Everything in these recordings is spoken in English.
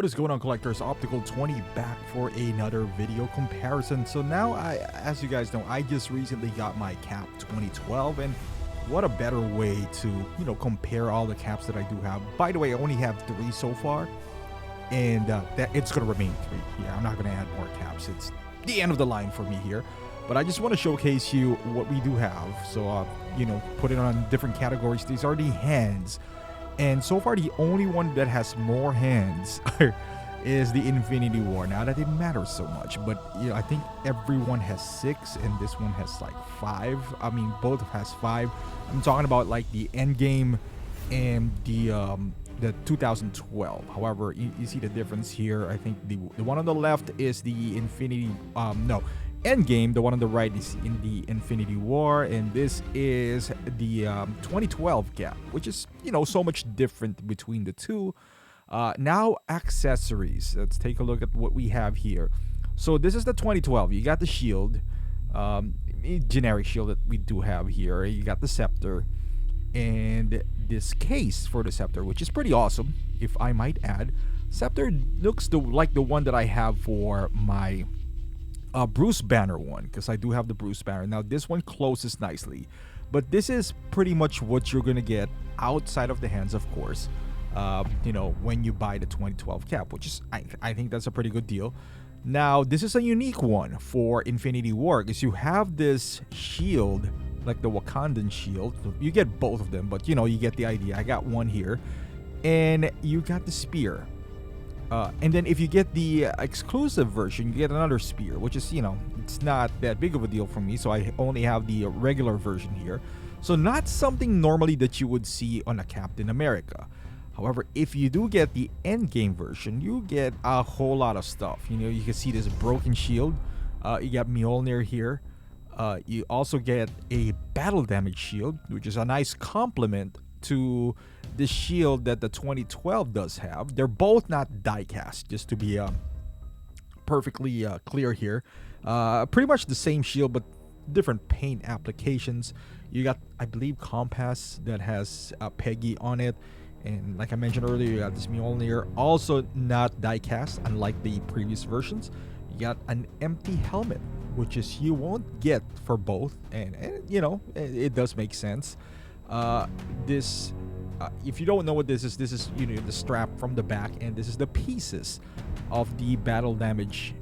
What is going on, collectors? Optical 20 back for another video comparison. So now, as you guys know, I just recently got my cap 2012, and what a better way to, compare all the caps that I do have. By the way, I only have 3 so far, and that it's going to remain 3. Yeah, I'm not going to add more caps. It's the end of the line for me here. But I just want to showcase you what we do have. So, put it on different categories. These are the hands. And so far, the only one that has more hands is the Infinity War. Now, that didn't matter so much, but I think everyone has 6, and this one has like 5. I mean, both has 5. I'm talking about like the Endgame and the 2012. However, you see the difference here. I think the one on the left is the Endgame. The one on the right is in the Infinity War, and this is the 2012 cap, which is so much different between the two. Now accessories. Let's take a look at what we have here. So this is the 2012. You got the shield, generic shield that we do have here. You got the scepter, and this case for the scepter, which is pretty awesome, if I might add. Scepter looks like the one that I have for my Bruce Banner one, because I do have the Bruce Banner. Now this one closes nicely, but this is pretty much what you're gonna get outside of the hands, of course, when you buy the 2012 cap, which is I think that's a pretty good deal. Now this is a unique one for Infinity War, because you have this shield, like the Wakandan shield. You get both of them, but you get the idea. I got one here, and you got the spear. And then if you get the exclusive version, you get another spear, which is, it's not that big of a deal for me. So I only have the regular version here. So not something normally that you would see on a Captain America. However, if you do get the Endgame version, you get a whole lot of stuff. You can see this broken shield. You got Mjolnir here. You also get a battle damage shield, which is a nice complement to the shield that the 2012 does have. They're both not die cast, just to be perfectly clear here. Pretty much the same shield, but different paint applications. You got, I believe, Compass that has Peggy on it, and like I mentioned earlier, you got this Mjolnir, also not die cast, unlike the previous versions. You got an empty helmet, which is you won't get for both, and it does make sense. This if you don't know what this is the strap from the back, and this is the pieces of the battle damage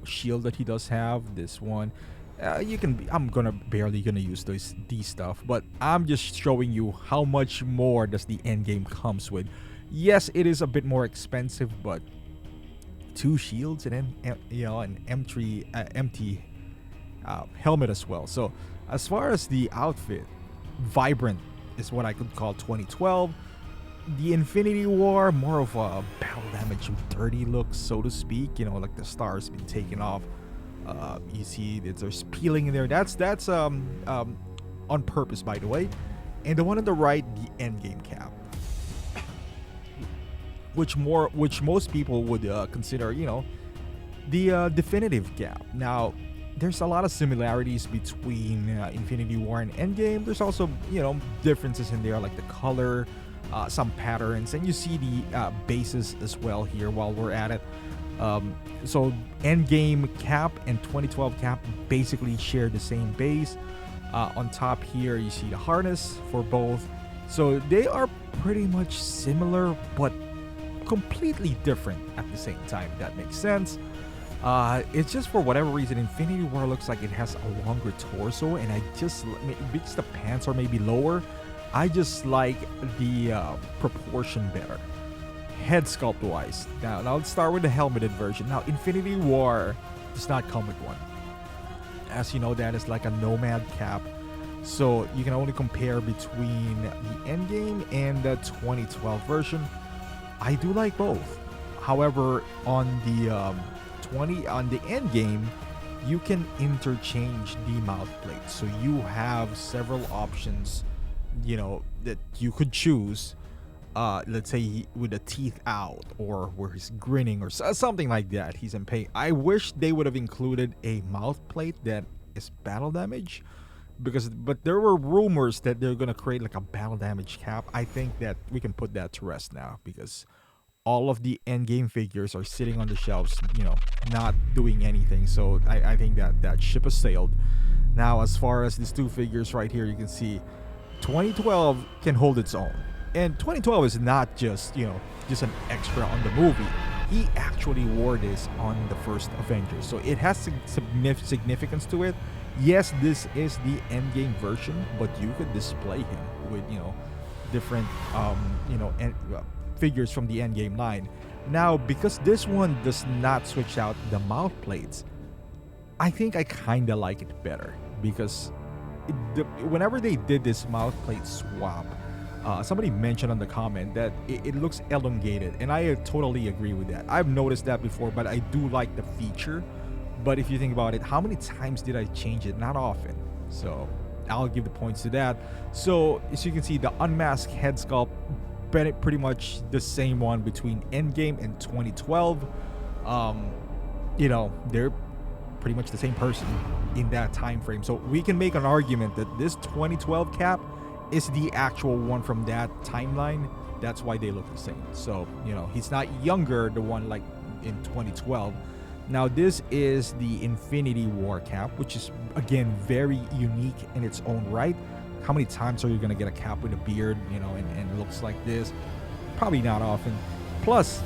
shield that he does have. This one, I'm barely gonna use these stuff, but I'm just showing you how much more does the Endgame comes with. Yes, it is a bit more expensive, but 2 shields and then an empty helmet as well. So as far as the outfit, vibrant is what I could call 2012. The Infinity War, more of a battle damage dirty look, so to speak. Like the star's been taken off. You see that there's peeling in there. That's on purpose, by the way. And the one on the right, the Endgame cap, which most people would consider, the definitive cap. Now, there's a lot of similarities between Infinity War and Endgame. There's also, differences in there, like the color, some patterns, and you see the bases as well here while we're at it. So Endgame cap and 2012 cap basically share the same base. On top here, you see the harness for both. So they are pretty much similar, but completely different at the same time, if that makes sense. It's just for whatever reason, Infinity War looks like it has a longer torso, and because the pants are maybe lower, I just like the proportion better, head sculpt wise. Now let's start with the helmeted version. Now, Infinity War does not come with one. As you know, that is like a nomad cap, so you can only compare between the Endgame and the 2012 version. I do like both. However, on the Endgame, you can interchange the mouth plate, so you have several options, that you could choose. Let's say with the teeth out, or where he's grinning, or something like that. He's in pain. I wish they would have included a mouth plate that is battle damage, but there were rumors that they're gonna create like a battle damage cap. I think that we can put that to rest now, because all of the Endgame figures are sitting on the shelves, not doing anything. So I think that ship has sailed. Now, as far as these two figures right here, you can see 2012 can hold its own. And 2012 is not just an extra on the movie. He actually wore this on the first Avengers, so it has significance to it. Yes, this is the Endgame version, but you could display him with different figures from the Endgame line. Now, because this one does not switch out the mouth plates, I think I kind of like it better because whenever they did this mouth plate swap, somebody mentioned on the comment that it looks elongated, and I totally agree with that. I've noticed that before, but I do like the feature. But if you think about it, how many times did I change it? Not often. So I'll give the points to that. So as you can see, the unmasked head sculpt, pretty much the same one between Endgame and 2012. They're pretty much the same person in that time frame. So we can make an argument that this 2012 Cap is the actual one from that timeline. That's why they look the same. So, he's not younger, the one like in 2012. Now, this is the Infinity War Cap, which is, again, very unique in its own right. How many times are you going to get a cap with a beard, and looks like this? Probably not often. Plus,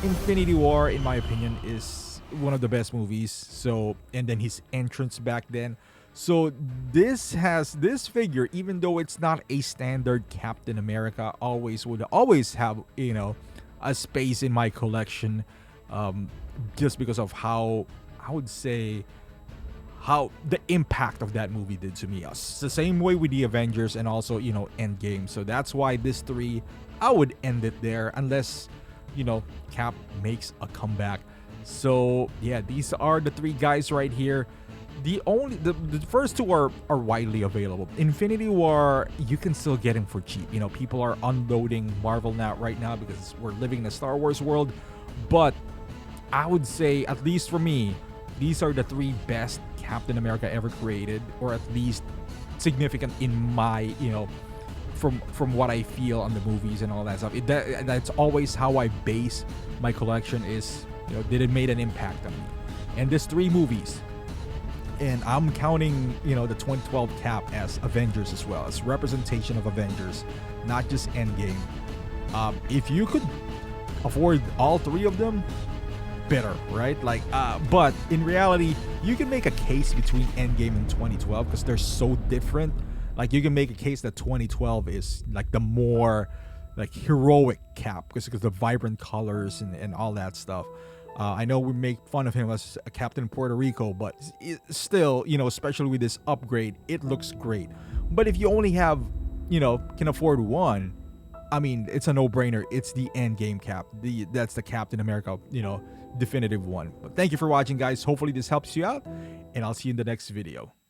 Infinity War, in my opinion, is one of the best movies. So, and then his entrance back then. So this figure, even though it's not a standard Captain America, would always have a space in my collection, just because of how I would say how the impact of that movie did to me. It's the same way with the Avengers and also Endgame. So that's why this 3, I would end it there unless Cap makes a comeback. So yeah, these are the 3 guys right here. The first 2 are widely available. Infinity War, you can still get him for cheap. People are unloading Marvel now right now because we're living in a Star Wars world. But I would say, at least for me, these are the 3 best Captain America ever created, or at least significant in my, from what I feel on the movies and all that stuff. That's always how I base my collection is, did it made an impact on me? And this 3 movies. And I'm counting, the 2012 Cap as Avengers as well, as representation of Avengers, not just Endgame. If you could afford all 3 of them, better, right? But in reality, you can make a case between Endgame and 2012 because they're so different. Like, you can make a case that 2012 is like the more like heroic Cap because of the vibrant colors and all that stuff. I know we make fun of him as a Captain Puerto Rico, but still, especially with this upgrade, it looks great. But if you only have, can afford one, I mean, it's a no-brainer. It's the Endgame Cap. That's the Captain America, definitive one. But thank you for watching, guys. Hopefully this helps you out, and I'll see you in the next video.